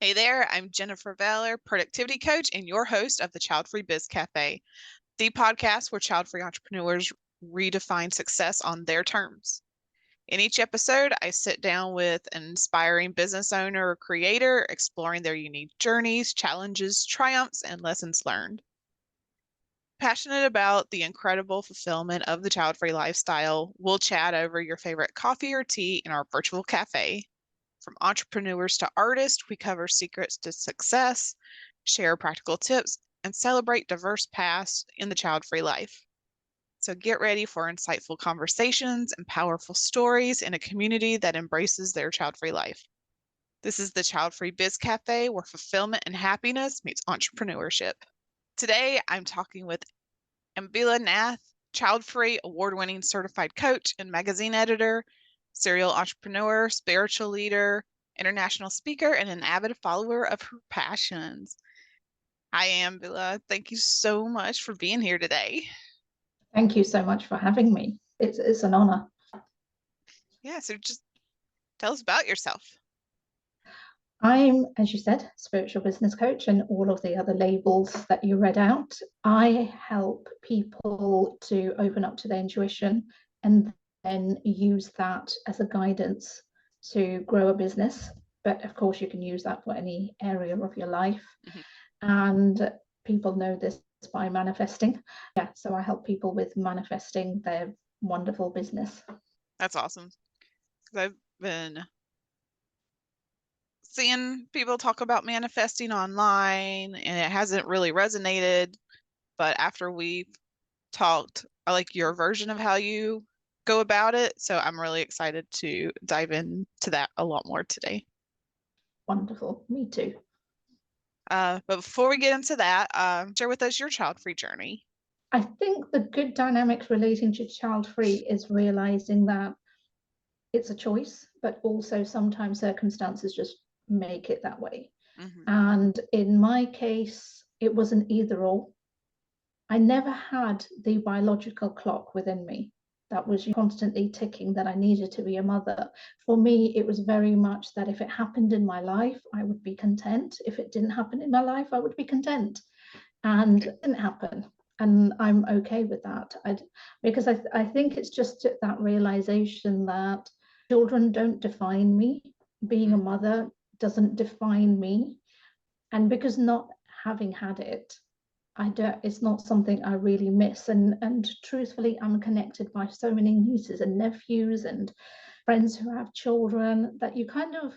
Hey there, I'm Jennifer Veller, productivity coach and your host of the Child Free Biz Cafe, the podcast where child free entrepreneurs redefine success on their terms. In each episode, I sit down with an inspiring business owner or creator, exploring their unique journeys, challenges, triumphs, and lessons learned. Passionate about the incredible fulfillment of the child free lifestyle, we'll chat over your favorite coffee or tea in our virtual cafe. From entrepreneurs to artists, we cover secrets to success, share practical tips, and celebrate diverse paths in the child free life. So get ready for insightful conversations and powerful stories in a community that embraces their child free life. This is the Child Free Biz Cafe, where fulfillment and happiness meets entrepreneurship. Today, I'm talking with Ambila Nath, child free award winning certified coach and magazine editor, serial entrepreneur, spiritual leader, international speaker, and an avid follower of her passions. Hi, Ambila. Thank you so much for being here today. Thank you so much for having me. It's an honor. Yeah, so just tell us about yourself. I'm, as you said, spiritual business coach and all of the other labels that you read out. I help people to open up to their intuition and then use that as a guidance to grow a business. But of course, you can use that for any area of your life. Mm-hmm. And people know this by manifesting. Yeah, so I help people with manifesting their wonderful business. That's awesome. I've been seeing people talk about manifesting online and it hasn't really resonated. But after we talked, I like your version of how you go about it. So I'm really excited to dive into that a lot more today. Wonderful. Me too. But before we get into that, share with us your child-free journey. I think the good dynamics relating to child-free is realizing that it's a choice, but also sometimes circumstances just make it that way. Mm-hmm. And in my case, it was an either or. I never had the biological clock within me that was constantly ticking that I needed to be a mother. For me, it was very much that if it happened in my life, I would be content. If it didn't happen in my life, I would be content. And it didn't happen. And I'm okay with that. Because I think it's just that realization that children don't define me. Being a mother doesn't define me. And because not having had it, it's not something I really miss. And truthfully, I'm connected by so many nieces and nephews and friends who have children that you kind of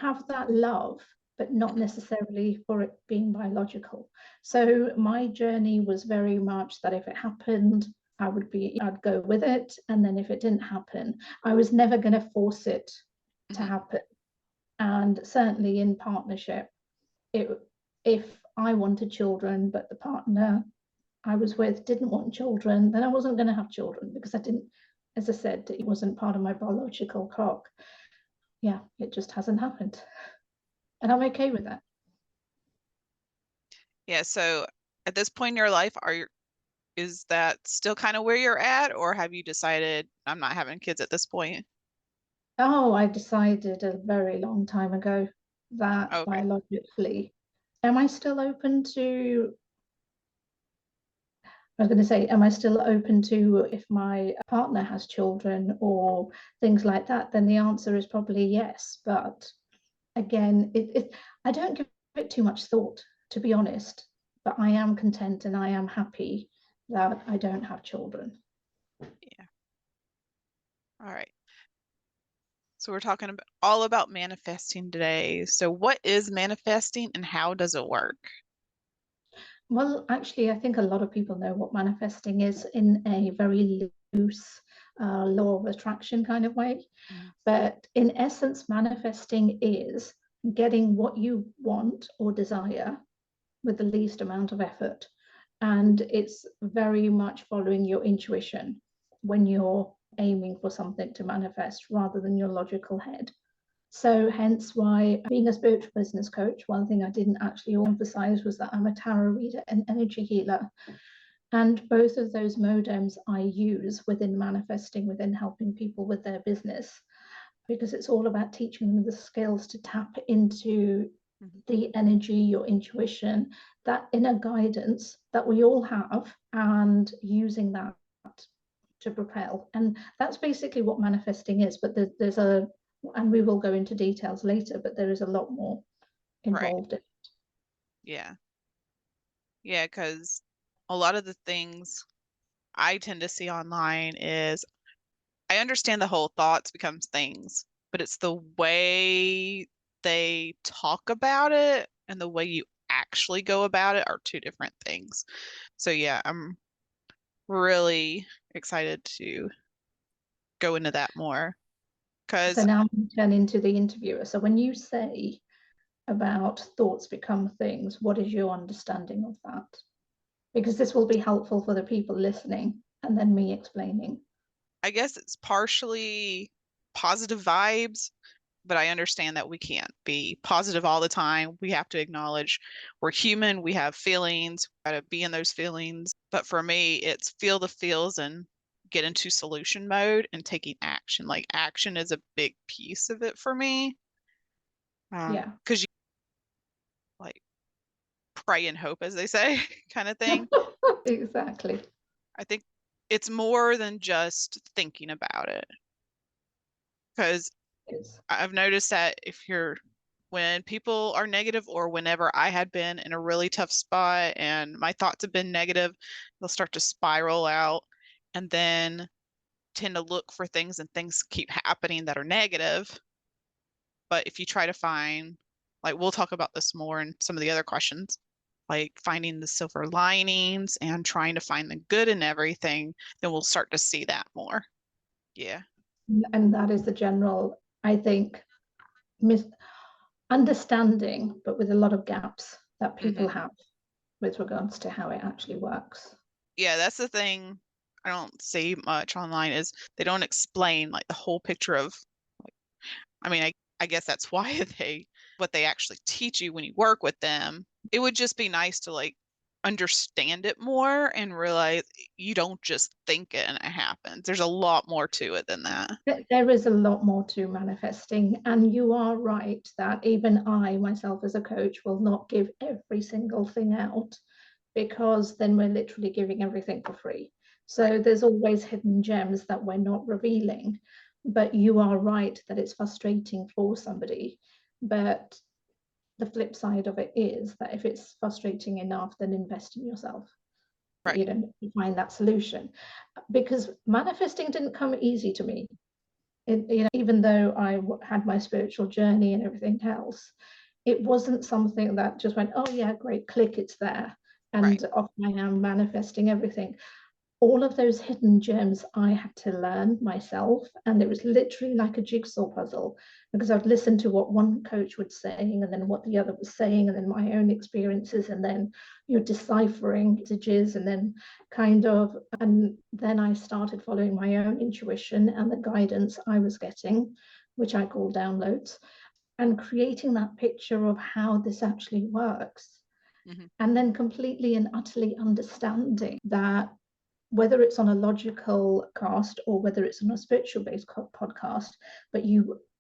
have that love, but not necessarily for it being biological. So my journey was very much that if it happened, I'd go with it. And then if it didn't happen, I was never going to force it to happen. And certainly in partnership, if I wanted children, but the partner I was with didn't want children, then I wasn't going to have children because I didn't, as I said, it wasn't part of my biological clock. Yeah, it just hasn't happened. And I'm okay with that. Yeah, so at this point in your life, is that still kind of where you're at, or have you decided I'm not having kids at this point? Oh, I decided a very long time ago that biologically, am I still open to, I was going to say, am I still open to if my partner has children or things like that? Then the answer is probably yes. But again, I don't give it too much thought, to be honest. But I am content and I am happy that I don't have children. Yeah. All right. So we're talking all about manifesting today. So what is manifesting and how does it work? Well, actually, I think a lot of people know what manifesting is in a very loose law of attraction kind of way. But in essence, manifesting is getting what you want or desire with the least amount of effort. And it's very much following your intuition when you're aiming for something to manifest rather than your logical head. So hence why being a spiritual business coach, one thing I didn't actually emphasize was that I'm a tarot reader and energy healer. And both of those modems I use within manifesting, within helping people with their business, because it's all about teaching them the skills to tap into the energy, your intuition, that inner guidance that we all have, and using that to propel. And that's basically what manifesting is. But there's a, and we will go into details later, but there is a lot more involved in it. Yeah. Yeah, because a lot of the things I tend to see online is I understand the whole thoughts becomes things, but it's the way they talk about it and the way you actually go about it are two different things. So yeah, I'm really excited to go into that more because So now I'm going to turn into the interviewer. So when you say about thoughts become things, what is your understanding of that? Because this will be helpful for the people listening and then me explaining. I guess it's partially positive vibes, but I understand that we can't be positive all the time. We have to acknowledge we're human, we have feelings, we gotta be in those feelings. But for me, it's feel the feels and get into solution mode and taking action. Like action is a big piece of it for me. Yeah. Because you like pray and hope, as they say, kind of thing. Exactly. I think it's more than just thinking about it. Because I've noticed that when people are negative, or whenever I had been in a really tough spot and my thoughts have been negative, they'll start to spiral out and then tend to look for things, and things keep happening that are negative. But if you try to find, like, we'll talk about this more in some of the other questions, like finding the silver linings and trying to find the good in everything, then we'll start to see that more. Yeah. And that is the general, I think, understanding, but with a lot of gaps that people have with regards to how it actually works. Yeah, that's the thing I don't see much online is they don't explain like the whole picture of like, I mean, I guess that's why what they actually teach you when you work with them. It would just be nice to like understand it more and realize you don't just think it and it happens. There's a lot more to it than that. There is a lot more to manifesting, and you are right that even I myself as a coach will not give every single thing out, because then we're literally giving everything for free. So there's always hidden gems that we're not revealing. But you are right that it's frustrating for somebody. But the flip side of it is that if it's frustrating enough, then invest in yourself. Right. You know, find that solution. Because manifesting didn't come easy to me. Even though I had my spiritual journey and everything else, it wasn't something that just went, oh yeah, great, click, it's there, and off I am manifesting everything. All of those hidden gems I had to learn myself, and it was literally like a jigsaw puzzle, because I'd listen to what one coach was saying and then what the other was saying and then my own experiences, and then you're deciphering messages, and then and then I started following my own intuition and the guidance I was getting, which I call downloads, and creating that picture of how this actually works. And then completely and utterly understanding that whether it's on a logical cast or whether it's on a spiritual based podcast, but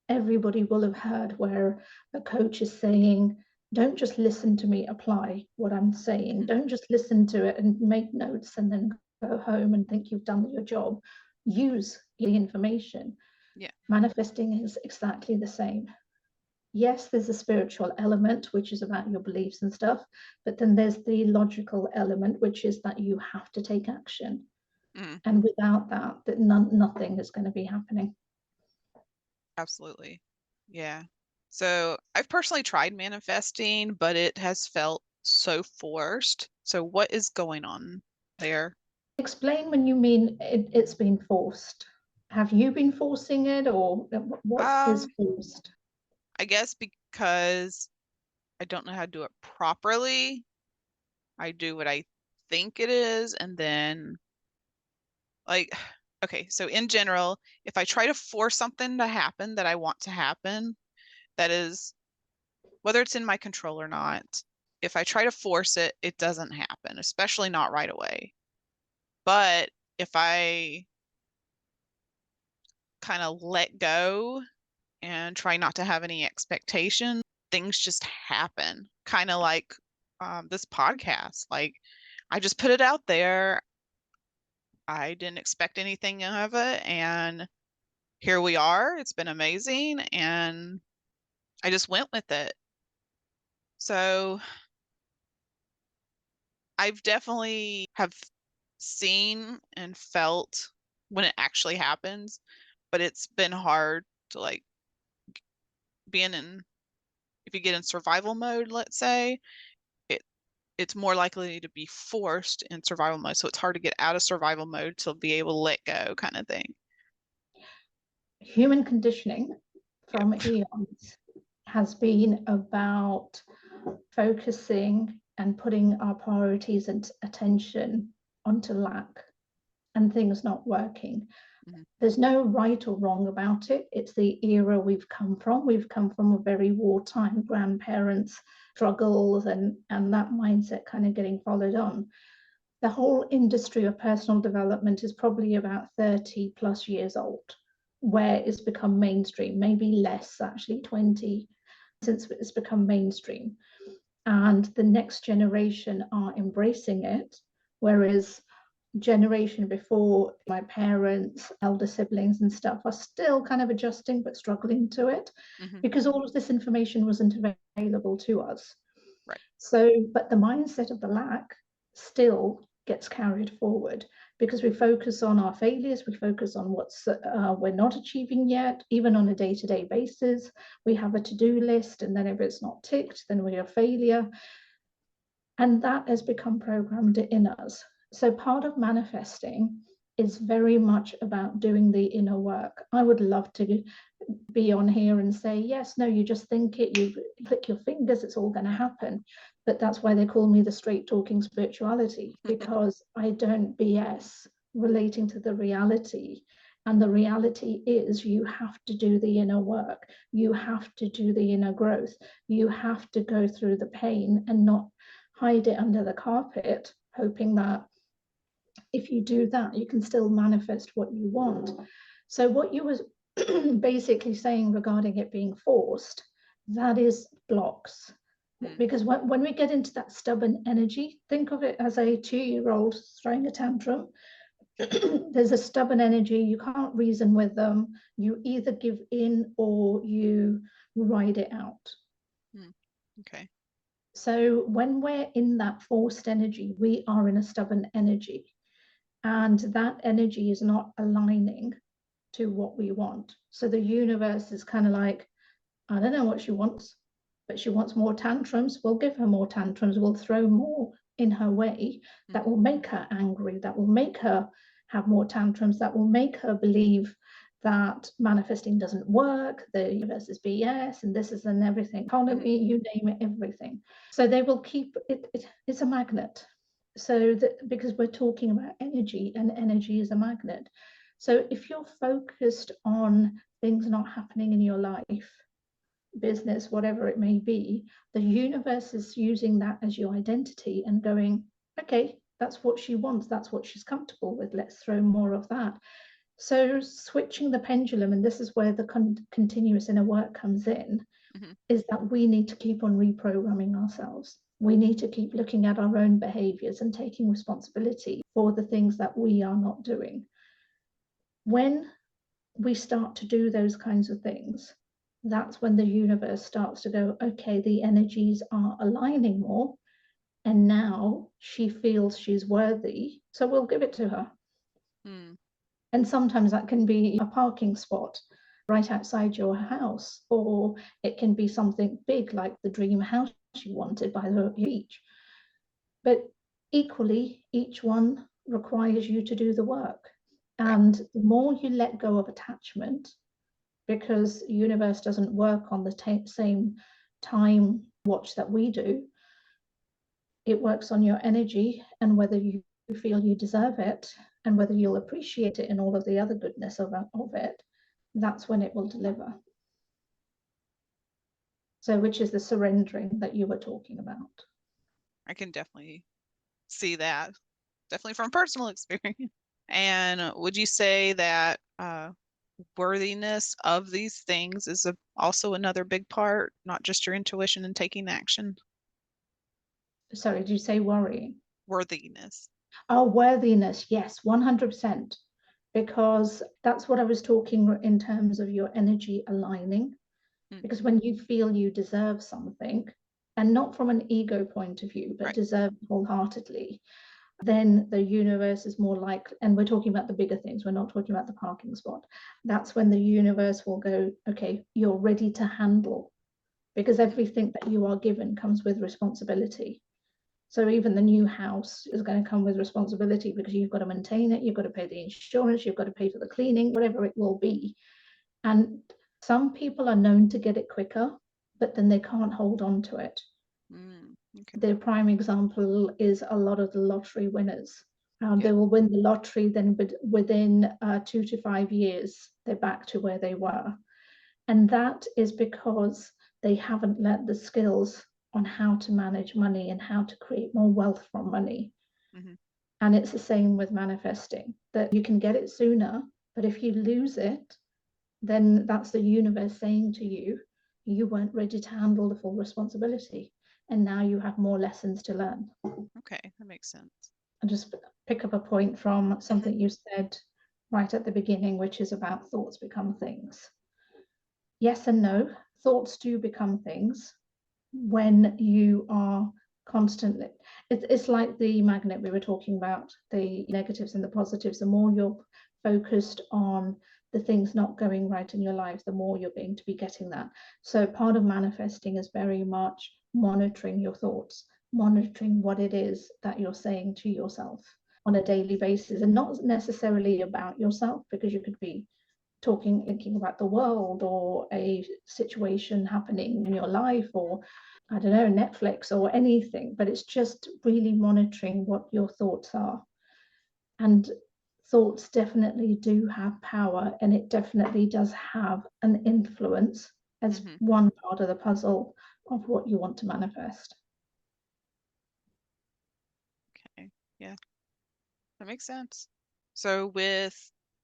everybody will have heard where a coach is saying, don't just listen to me apply what I'm saying. Don't just listen to it and make notes and then go home and think you've done your job. Use the information. Yeah. Manifesting is exactly the same. Yes, there's a spiritual element, which is about your beliefs and stuff, but then there's the logical element, which is that you have to take action. And without that nothing is going to be happening. Absolutely. Yeah. So I've personally tried manifesting, but it has felt so forced. So what is going on there? Explain when you mean it's been forced. Have you been forcing it, or what is forced? I guess because I don't know how to do it properly. I do what I think it is, and then like okay, so in general, if I try to force something to happen that I want to happen, that is whether it's in my control or not, if I try to force it, it doesn't happen, especially not right away. But if I kind of let go and try not to have any expectation, things just happen, kind of like this podcast. Like, I just put it out there. I didn't expect anything of it, and here we are. It's been amazing, and I just went with it. So I've definitely have seen and felt when it actually happens, but it's been hard to like being in, if you get in survival mode, let's say, it's more likely to be forced in survival mode. So it's hard to get out of survival mode to be able to let go, kind of thing. Human conditioning from eons has been about focusing and putting our priorities and attention onto lack and things not working. There's no right or wrong about it. It's the era we've come from. We've come from a very wartime grandparents' struggles and that mindset kind of getting followed on. The whole industry of personal development is probably about 30 plus years old, where it's become mainstream, maybe less, actually 20, since it's become mainstream. And the next generation are embracing it, whereas generation before, my parents, elder siblings and stuff, are still kind of adjusting but struggling to it, because all of this information wasn't available to us. Right. So, but the mindset of the lack still gets carried forward, because we focus on our failures, we focus on what's we're not achieving yet. Even on a day-to-day basis, we have a to-do list, and then if it's not ticked, then we're a failure. And that has become programmed in us. So part of manifesting is very much about doing the inner work. I would love to be on here and say, yes, no, you just think it, you click your fingers, it's all going to happen. But that's why they call me the straight talking spirituality, because I don't BS relating to the reality. And the reality is you have to do the inner work. You have to do the inner growth. You have to go through the pain and not hide it under the carpet, hoping that if you do that, you can still manifest what you want. So what you was basically saying regarding it being forced, that is blocks. Because when we get into that stubborn energy, think of it as a 2-year-old throwing a tantrum. There's a stubborn energy, you can't reason with them. You either give in or you ride it out. Okay. So when we're in that forced energy, we are in a stubborn energy, and that energy is not aligning to what we want. So the universe is kind of like, I don't know what she wants, but she wants more tantrums. We'll give her more tantrums. We'll throw more in her way that will make her angry, that will make her have more tantrums, that will make her believe that manifesting doesn't work, the universe is BS, and this is and everything, economy, you name it, everything. So they will keep it, it's a magnet. So that, because we're talking about energy, and energy is a magnet. So if you're focused on things not happening in your life, business, whatever it may be, the universe is using that as your identity and going, okay, that's what she wants, that's what she's comfortable with, let's throw more of that. So switching the pendulum, and this is where the continuous inner work comes in, is that we need to keep on reprogramming ourselves. We need to keep looking at our own behaviors and taking responsibility for the things that we are not doing. When we start to do those kinds of things, that's when the universe starts to go, okay, the energies are aligning more, and now she feels she's worthy, so we'll give it to her. And sometimes that can be a parking spot right outside your house, or it can be something big like the dream house you wanted by the beach. But equally, each one requires you to do the work. And the more you let go of attachment, because the universe doesn't work on the same time watch that we do, it works on your energy and whether you feel you deserve it and whether you'll appreciate it and all of the other goodness of it, that's when it will deliver. So which is the surrendering that you were talking about. I can definitely see that, definitely from personal experience. And would you say that worthiness of these things is also another big part, not just your intuition and taking action. Sorry, did you say worry? Worthiness. Oh, worthiness. Yes, 100%. Because that's what I was talking in terms of your energy aligning. Because when you feel you deserve something, and not from an ego point of view, but deserve wholeheartedly, then the universe is more likely, and we're talking about the bigger things, we're not talking about the parking spot. That's when the universe will go, okay, you're ready to handle, because everything that you are given comes with responsibility. So even the new house is going to come with responsibility, because you've got to maintain it, you've got to pay the insurance, you've got to pay for the cleaning, whatever it will be. And some people are known to get it quicker, but then they can't hold on to it. Okay. The prime example is a lot of the lottery winners. They will win the lottery, then within 2 to 5 years, they're back to where they were. And that is because they haven't learnt the skills on how to manage money and how to create more wealth from money. And it's the same with manifesting, that you can get it sooner, but if you lose it, then that's the universe saying to you, you weren't ready to handle the full responsibility. And now you have more lessons to learn. Okay, that makes sense. I'll just pick up a point from something you said right at the beginning, which is about thoughts become things. Yes and no. Thoughts do become things when you are constantly, it's like the magnet we were talking about, the negatives and the positives. The more you're focused on the things not going right in your life, the more you're going to be getting that. So part of manifesting is very much monitoring your thoughts, monitoring what it is that you're saying to yourself on a daily basis, and not necessarily about yourself, because you could be thinking about the world or a situation happening in your life, or I don't know, Netflix or anything, but it's just really monitoring what your thoughts are. And thoughts definitely do have power, and it definitely does have an influence as one part of the puzzle of what you want to manifest. Okay, yeah, that makes sense. So with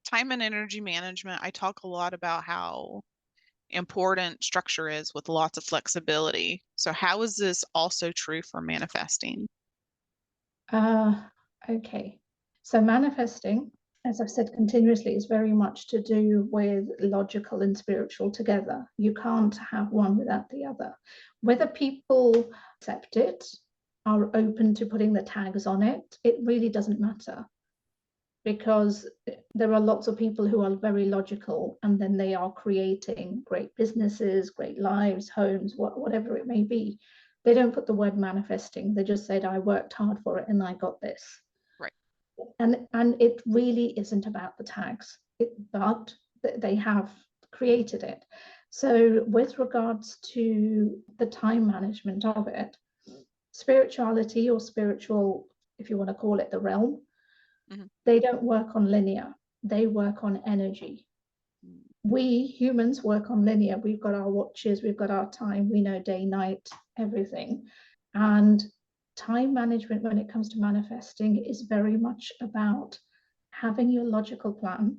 time and energy management, I talk a lot about how important structure is with lots of flexibility. So how is this also true for manifesting? Okay. So manifesting, as I've said continuously, is very much to do with logical and spiritual together. You can't have one without the other. Whether people accept it, are open to putting the tags on it, it really doesn't matter. Because there are lots of people who are very logical, and then they are creating great businesses, great lives, homes, whatever it may be. They don't put the word manifesting. They just said, I worked hard for it and I got this. Right. And it really isn't about the tags, but they have created it. So with regards to the time management of it, spirituality, or spiritual, if you want to call it the realm, they don't work on linear, they work on energy. We humans work on linear. We've got our watches, we've got our time, we know day, night, everything. And time management, when it comes to manifesting, is very much about having your logical plan.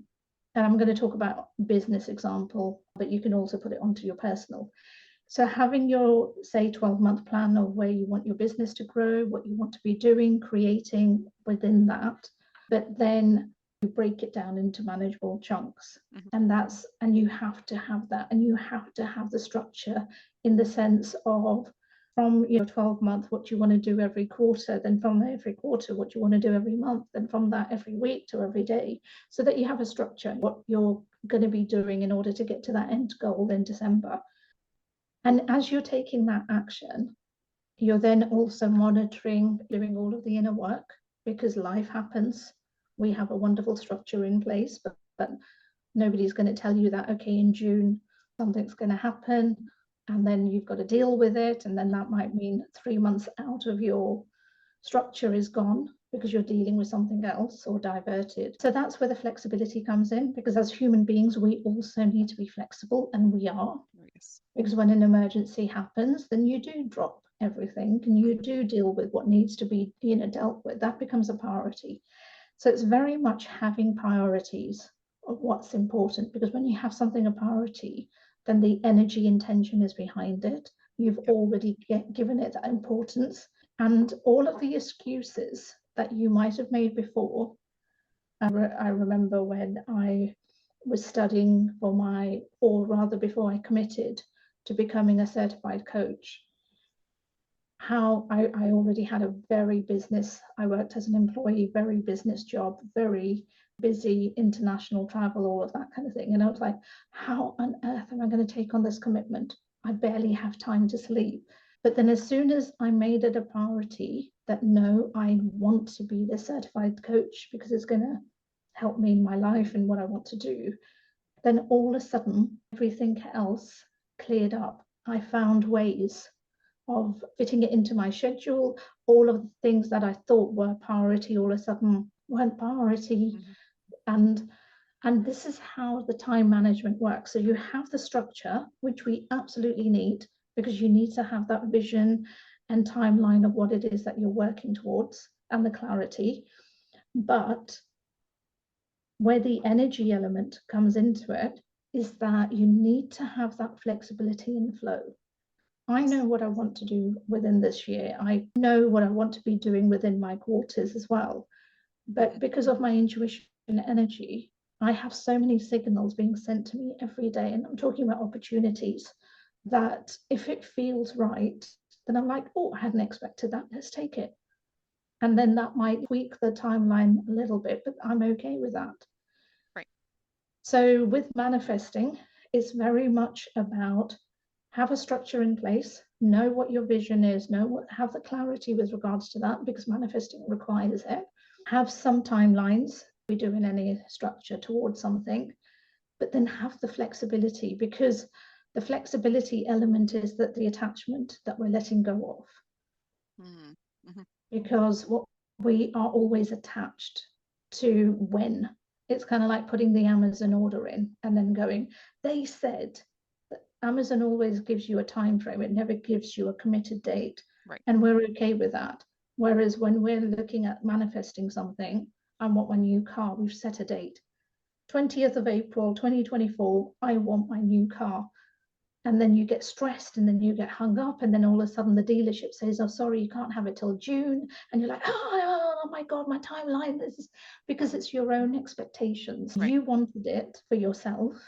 And I'm going to talk about business example, but you can also put it onto your personal. So having your, say, 12-month plan of where you want your business to grow, what you want to be doing, creating within that, but then you break it down into manageable chunks. And you have to have that, and you have to have the structure in the sense of, from your 12-month, what you want to do every quarter, then from every quarter, what you want to do every month, then from that every week to every day, so that you have a structure, what you're going to be doing in order to get to that end goal in December. And as you're taking that action, you're then also monitoring, doing all of the inner work, because life happens. We have a wonderful structure in place, but nobody's going to tell you that, okay, in June, something's going to happen, and then you've got to deal with it. And then that might mean 3 months out of your structure is gone because you're dealing with something else or diverted. So that's where the flexibility comes in, because as human beings, we also need to be flexible, and we are. Yes. Because when an emergency happens, then you do drop everything and you do deal with what needs to be, dealt with. That becomes a priority. So it's very much having priorities of what's important, because when you have something a priority, then the energy intention is behind it. You've already given it that importance, and all of the excuses that you might have made before. I remember when I was studying or rather before I committed to becoming a certified coach, how I already had a I worked as an employee, very business job, very busy, international travel, all of that kind of thing. And I was like, how on earth am I going to take on this commitment? I barely have time to sleep. But then as soon as I made it a priority that no, I want to be the certified coach because it's going to help me in my life and what I want to do, then all of a sudden everything else cleared up. I found ways of fitting it into my schedule. All of the things that I thought were priority all of a sudden weren't priority. And this is how the time management works. So you have the structure, which we absolutely need, because you need to have that vision and timeline of what it is that you're working towards and the clarity. But where the energy element comes into it is that you need to have that flexibility and flow. I know what I want to do within this year. I know what I want to be doing within my quarters as well. But because of my intuition and energy, I have so many signals being sent to me every day. And I'm talking about opportunities that if it feels right, then I'm like, oh, I hadn't expected that. Let's take it. And then that might tweak the timeline a little bit, but I'm okay with that. Right. So with manifesting, it's very much about have a structure in place, know what your vision is, have the clarity with regards to that, because manifesting requires it. Have some timelines we do in any structure towards something, but then have the flexibility, because the flexibility element is that the attachment that we're letting go of. Mm-hmm. Because what we are always attached to when. It's kind of like putting the Amazon order in and then going, they said, Amazon always gives you a time frame. It never gives you a committed date. Right. And we're okay with that. Whereas when we're looking at manifesting something, I want my new car, we've set a date. 20th of April, 2024, I want my new car. And then you get stressed and then you get hung up. And then all of a sudden the dealership says, oh, sorry, you can't have it till June. And you're like, oh my God, my timeline. This is because it's your own expectations. Right. You wanted it for yourself.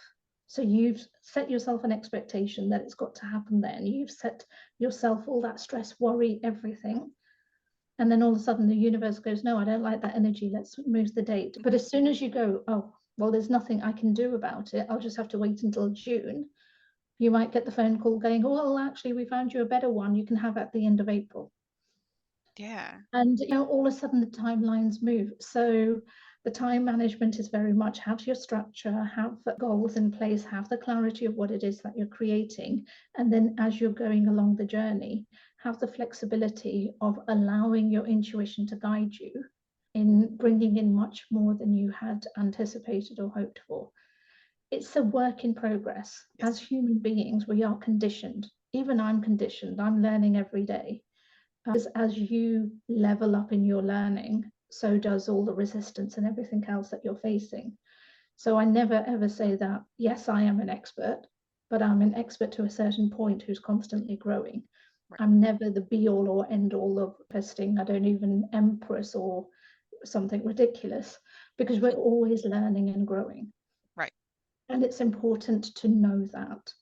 So you've set yourself an expectation that it's got to happen then. You've set yourself all that stress, worry, everything. And then all of a sudden the universe goes, no, I don't like that energy. Let's move the date. But as soon as you go, oh, well, there's nothing I can do about it. I'll just have to wait until June. You might get the phone call going, oh, well, actually, we found you a better one. You can have at the end of April. Yeah. And, all of a sudden the timelines move. So the time management is very much have your structure, have the goals in place, have the clarity of what it is that you're creating. And then as you're going along the journey, have the flexibility of allowing your intuition to guide you in bringing in much more than you had anticipated or hoped for. It's a work in progress. Yes. As human beings, we are conditioned. Even I'm conditioned. I'm learning every day. As you level up in your learning, so does all the resistance and everything else that you're facing. So I never ever say that, yes, I am an expert, but I'm an expert to a certain point who's constantly growing. Right. I'm never the be all or end all of testing. I don't even empress or something ridiculous, because we're always learning and growing. Right. And it's important to know that.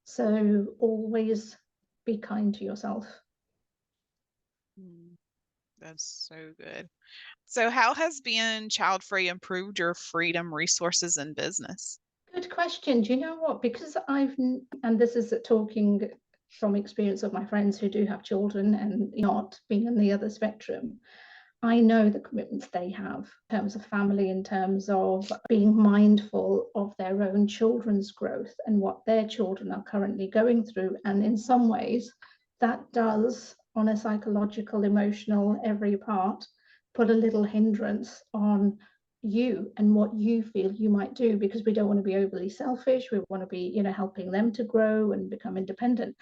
So always be kind to yourself. That's so good. So how has being child-free improved your freedom, resources, and business? Good question. Do you know what? Because and this is talking from experience of my friends who do have children and not being on the other spectrum, I know the commitments they have in terms of family, in terms of being mindful of their own children's growth and what their children are currently going through. And in some ways, that does, on a psychological, emotional, every part, put a little hindrance on you and what you feel you might do, because we don't want to be overly selfish. We want to be, helping them to grow and become independent.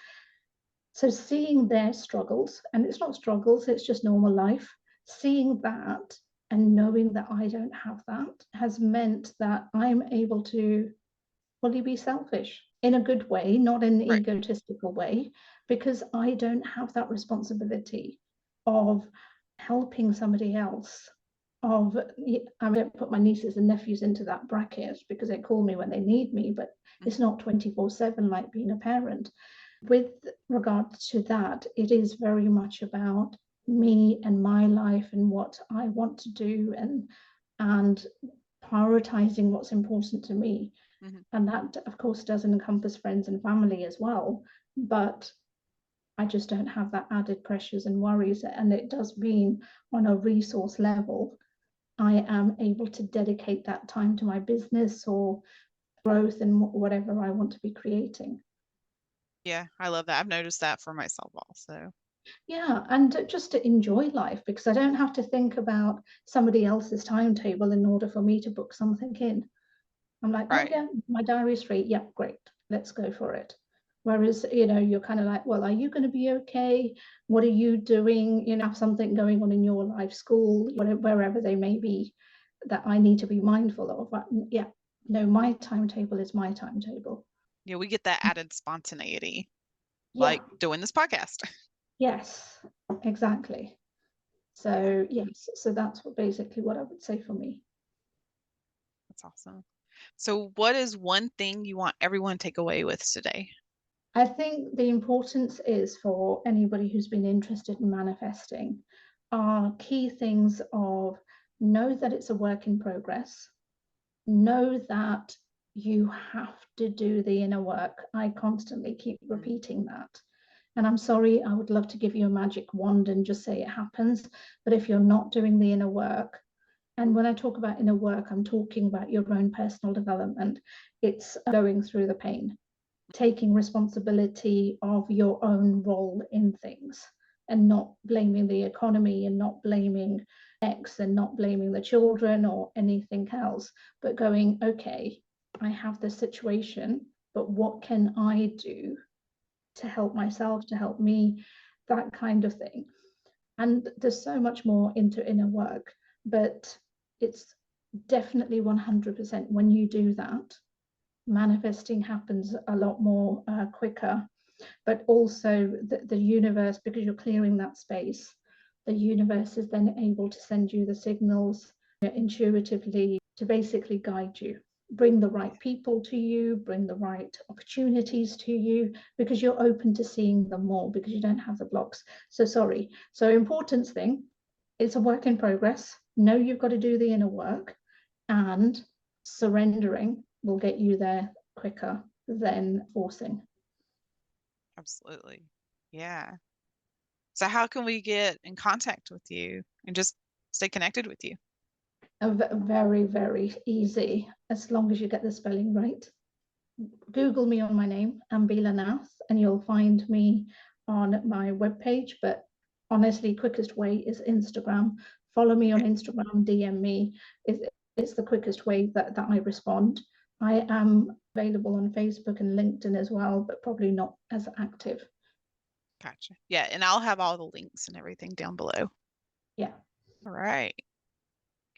So seeing their struggles, and it's not struggles, it's just normal life, seeing that And knowing that I don't have that has meant that I'm able to fully be selfish in a good way, not in an egotistical way, because I don't have that responsibility of helping somebody else. I don't put my nieces and nephews into that bracket because they call me when they need me, but it's not 24/7 like being a parent. With regard to that, it is very much about me and my life and what I want to do, and prioritizing what's important to me. And that, of course, does encompass friends and family as well. But I just don't have that added pressures and worries. And it does mean on a resource level, I am able to dedicate that time to my business or growth and whatever I want to be creating. Yeah, I love that. I've noticed that for myself also. Yeah, and just to enjoy life, because I don't have to think about somebody else's timetable in order for me to book something in. I'm like, oh yeah, my diary's free. Yeah, great. Let's go for it. Whereas, you're kind of like, well, are you going to be okay? What are you doing? Have something going on in your life, school, wherever they may be, that I need to be mindful of. But yeah, no, my timetable is my timetable. Yeah, we get that added spontaneity, Yeah. like doing this podcast. Yes, exactly. So yes, so that's basically what I would say for me. That's awesome. So what is one thing you want everyone to take away with today? I think the importance is for anybody who's been interested in manifesting are key things of know that it's a work in progress, know that you have to do the inner work. I constantly keep repeating that. And I'm sorry, I would love to give you a magic wand and just say it happens. But if you're not doing the inner work, and when I talk about inner work, I'm talking about your own personal development. It's going through the pain, taking responsibility of your own role in things, and not blaming the economy and not blaming X and not blaming the children or anything else, but going, okay, I have this situation, but what can I do to help myself, to help me, that kind of thing. And there's so much more into inner work, but it's definitely 100% when you do that, manifesting happens a lot more quicker. But also the universe, because you're clearing that space, the universe is then able to send you the signals intuitively to basically guide you, bring the right people to you, bring the right opportunities to you, because you're open to seeing them more, because you don't have the blocks. So importance thing, it's a work in progress. Know you've got to do the inner work, and surrendering will get you there quicker than forcing. Absolutely. Yeah. So how can we get in contact with you and just stay connected with you? Very, very easy, as long as you get the spelling right. Google me on my name, Ambila Nath, and you'll find me on my webpage. But honestly, quickest way is Instagram. Follow me on Instagram, DM me. It's the quickest way that I respond. I am available on Facebook and LinkedIn as well, but probably not as active. Gotcha. Yeah, and I'll have all the links and everything down below. Yeah. All right.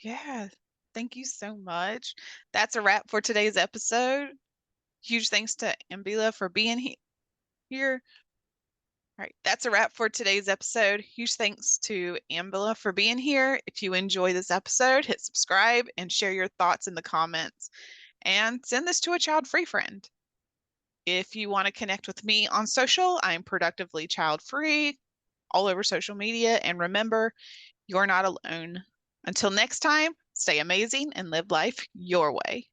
Yeah. Thank you so much. That's a wrap for today's episode. Huge thanks to Ambila for being here. All right, that's a wrap for today's episode. Huge thanks to Ambila for being here. If you enjoy this episode, hit subscribe and share your thoughts in the comments, and send this to a child-free friend. If you want to connect with me on social, I'm Productively Child-Free all over social media. And remember, you're not alone. Until next time, stay amazing and live life your way.